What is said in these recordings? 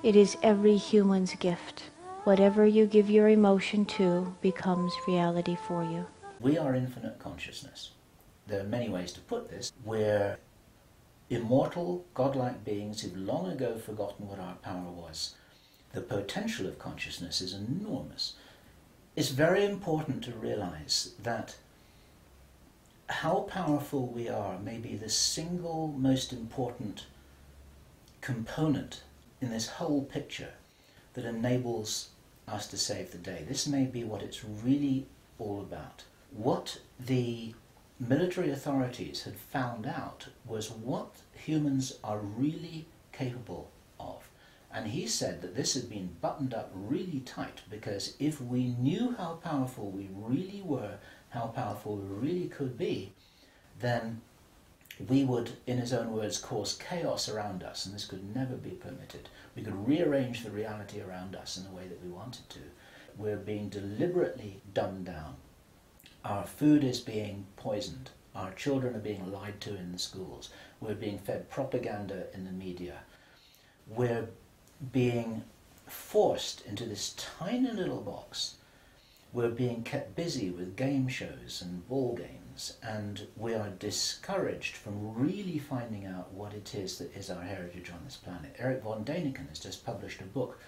It is every human's gift. Whatever you give your emotion to becomes reality for you. We are infinite consciousness. There are many ways to put this. We're immortal, godlike beings who've long ago forgotten what our power was. The potential of consciousness is enormous. It's very important to realize that how powerful we are may be the single most important component in this whole picture that enables us to save the day. This may be what it's really all about. What the military authorities had found out was what humans are really capable of. And he said that this had been buttoned up really tight, because if we knew how powerful we really were, how powerful we really could be, then we would, in his own words, cause chaos around us, and this could never be permitted. We could rearrange the reality around us in the way that we wanted to. We're being deliberately dumbed down. Our food is being poisoned. Our children are being lied to in the schools. We're being fed propaganda in the media. We're being forced into this tiny little box. We're being kept busy with game shows and ball games, and we are discouraged from really finding out what it is that is our heritage on this planet. Eric von Däniken has just published a book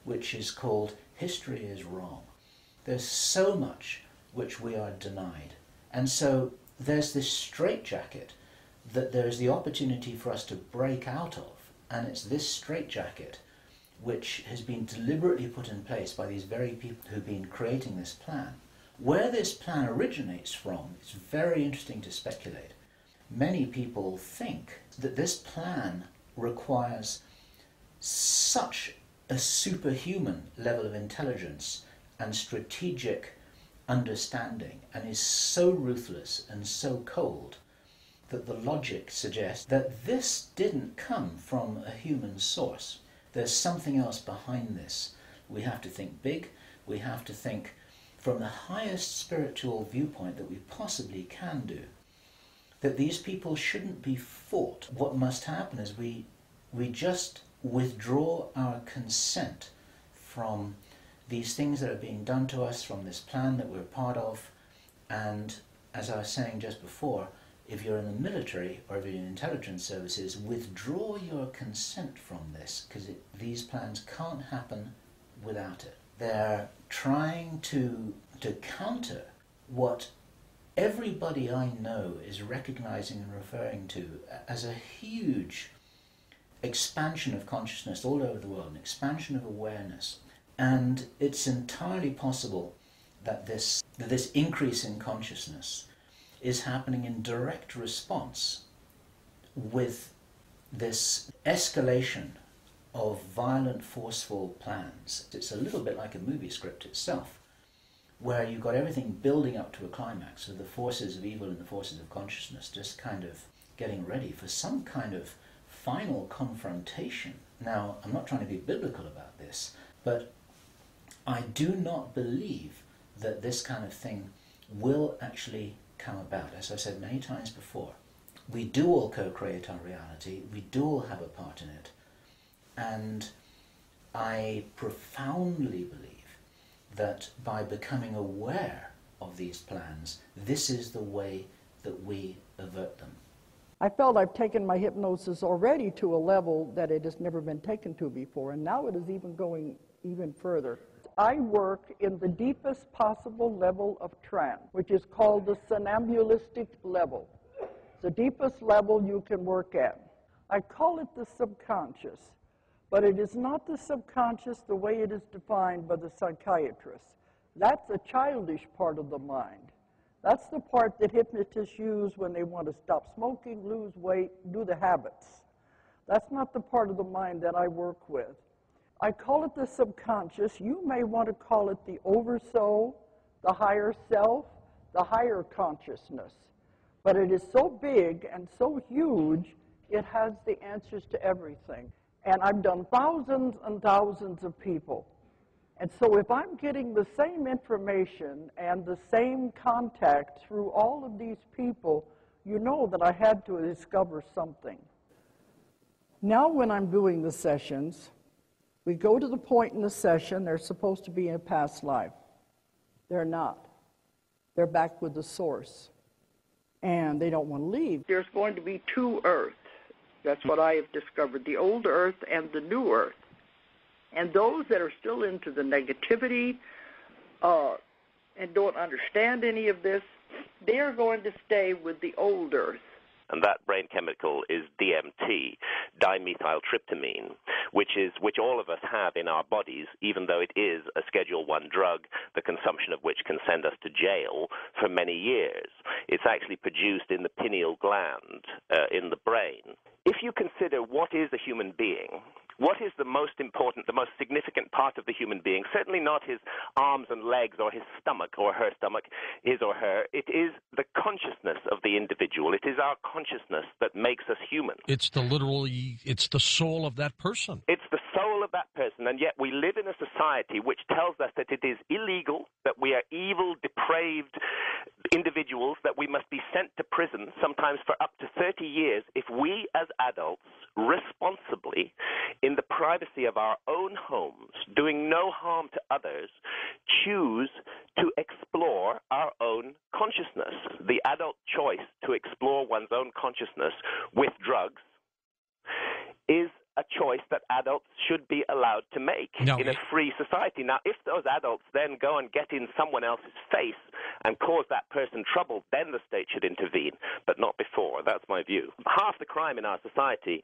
which is called History is Wrong. There's so much which we are denied, and so there's this straitjacket that there's the opportunity for us to break out of, and it's this straitjacket which has been deliberately put in place by these very people who've been creating this plan. Where this plan originates from, it's very interesting to speculate. Many people think that this plan requires such a superhuman level of intelligence and strategic understanding, and is so ruthless and so cold that the logic suggests that this didn't come from a human source. There's something else behind this. We have to think big. We have to think from the highest spiritual viewpoint that we possibly can do. That these people shouldn't be fought. What must happen is we just withdraw our consent from these things that are being done to us, from this plan that we're part of. And as I was saying just before, if you're in the military or if you're in intelligence services, withdraw your consent from this, because these plans can't happen without it. They're trying to counter what everybody I know is recognizing and referring to as a huge expansion of consciousness all over the world, an expansion of awareness. And it's entirely possible that this increase in consciousness is happening in direct response with this escalation of violent, forceful plans. It's a little bit like a movie script itself, where you've got everything building up to a climax with the forces of evil and the forces of consciousness just kind of getting ready for some kind of final confrontation. Now, I'm not trying to be biblical about this, but I do not believe that this kind of thing will actually come about. As I said many times before, we do all co-create our reality, we do all have a part in it, and I profoundly believe that by becoming aware of these plans, this is the way that we avert them. I felt I've taken my hypnosis already to a level that it has never been taken to before, and now it is even going even further. I work in the deepest possible level of trance, which is called the somnambulistic level. It's the deepest level you can work at. I call it the subconscious, but it is not the subconscious the way it is defined by the psychiatrists. That's a childish part of the mind. That's the part that hypnotists use when they want to stop smoking, lose weight, do the habits. That's not the part of the mind that I work with. I call it the subconscious. You may want to call it the oversoul, the higher self, the higher consciousness. But it is so big and so huge, it has the answers to everything. And I've done thousands and thousands of people. And so if I'm getting the same information and the same contact through all of these people, you know that I had to discover something. Now when I'm doing the sessions, We go to the point in the session, they're supposed to be in a past life. They're not. They're back with the source. And they don't want to leave. There's going to be two Earths. That's what I have discovered, the old Earth and the new Earth. And those that are still into the negativity and don't understand any of this, they are going to stay with the old Earth. And that brain chemical is DMT, dimethyltryptamine, which all of us have in our bodies, even though it is a Schedule I drug, the consumption of which can send us to jail for many years. It's actually produced in the pineal gland in the brain. If you consider what is a human being, what is the most important, the most significant part of the human being? Certainly not his arms and legs or his stomach or her stomach, his or her. It is the consciousness of the individual. It is our consciousness that makes us human. It's the soul of that person. It's the soul of that person, and yet we live in a society which tells us that it is illegal, that we are evil, depraved individuals, that we must be sent to prison, sometimes for up to 30 years, if we as adults responsibly, in the privacy of our own homes, doing no harm to others, choose to explore our own consciousness. The adult choice to explore one's own consciousness with drugs is a choice that adults should be allowed to make in a free society. Now, if those adults then go and get in someone else's face and cause that person trouble, then the state should intervene, but not before. That's my view. Half the crime in our society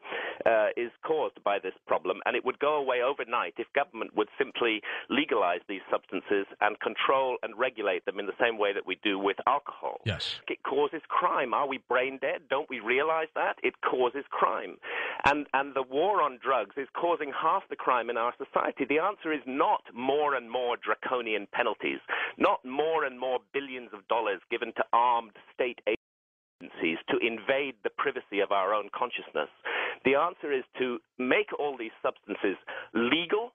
is caused by this problem, and it would go away overnight if government would simply legalize these substances and control and regulate them in the same way that we do with alcohol. Yes. It causes crime. Are we brain dead? Don't we realize that? It causes crime. And the war on drugs is causing half the crime in our society. The answer is not more and more draconian penalties, not more and more billions of dollars given to armed state agencies to invade the privacy of our own consciousness. The answer is to make all these substances legal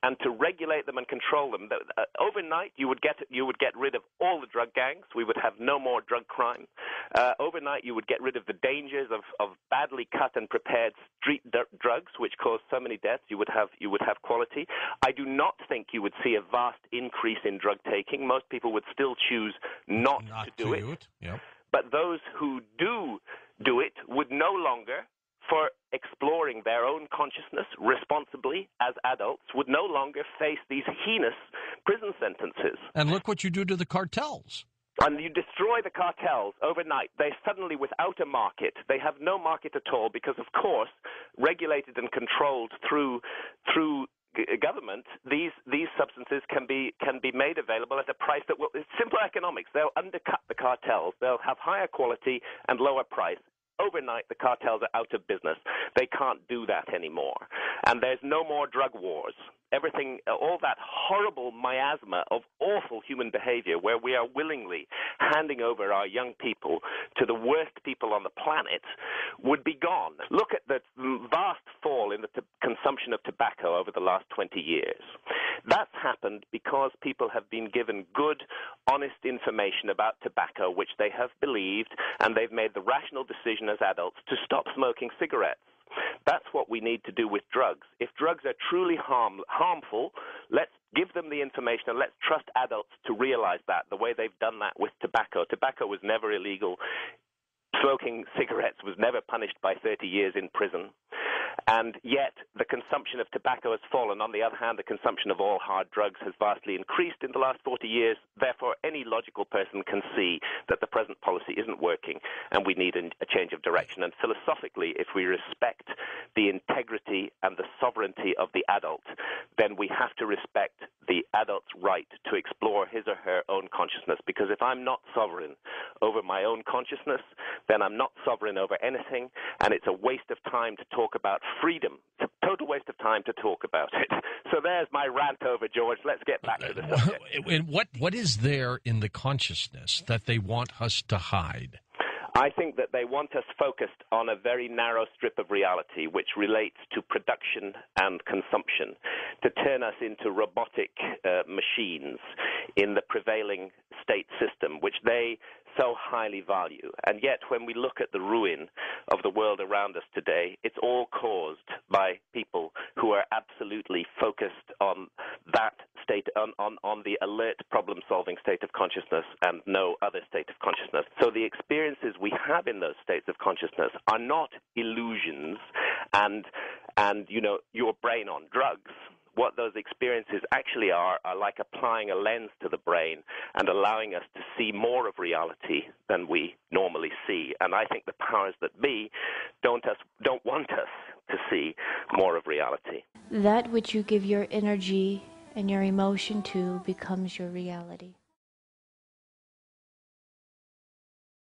and to regulate them and control them. Overnight, you would get rid of all the drug gangs. We would have no more drug crime. Overnight, you would get rid of the dangers of badly cut and prepared street drugs, which cause so many deaths. You would have quality. I do not think you would see a vast increase in drug taking. Most people would still choose not to do it. Yep. But those who do it would no longer, for exploring their own consciousness responsibly as adults, would no longer face these heinous prison sentences. And look what you do to the cartels. And you destroy the cartels overnight. They're suddenly without a market. They have no market at all because, of course, regulated and controlled through government, these substances can be made available at a price that will. It's simple economics. They'll undercut the cartels. They'll have higher quality and lower price. Overnight, the cartels are out of business. They can't do that anymore. And there's no more drug wars. Everything, all that horrible miasma of awful human behavior where we are willingly handing over our young people to the worst people on the planet would be gone. Look at the vast fall in the consumption of tobacco over the last 20 years. That's happened because people have been given good, honest information about tobacco, which they have believed, and they've made the rational decision as adults to stop smoking cigarettes. That's what we need to do with drugs. If drugs are truly harmful, let's give them the information and let's trust adults to realize that, the way they've done that with tobacco. Tobacco was never illegal. Smoking cigarettes was never punished by 30 years in prison. And yet the consumption of tobacco has fallen. On the other hand, the consumption of all hard drugs has vastly increased in the last 40 years. Therefore, any logical person can see that the present policy isn't working and we need a change of direction. And philosophically, if we respect the integrity and the sovereignty of the adult, then we have to respect the adult's right to explore his or her own consciousness. Because if I'm not sovereign over my own consciousness, then I'm not sovereign over anything, and it's a waste of time to talk about freedom. It's a total waste of time to talk about it. So there's my rant over, George. Let's get back to the subject. And what is there in the consciousness that they want us to hide? I think that they want us focused on a very narrow strip of reality which relates to production and consumption, to turn us into robotic machines in the prevailing state system, which they so highly value. And yet, when we look at the ruin of the world around us today, it's all caused by people who are absolutely focused on that state, on the alert problem-solving state of consciousness and no other state of consciousness. So the experiences we have in those states of consciousness are not illusions and your brain on drugs. What those experiences actually are like applying a lens to the brain and allowing us to see more of reality than we normally see. And I think the powers that be don't want us to see more of reality. That which you give your energy and your emotion to becomes your reality.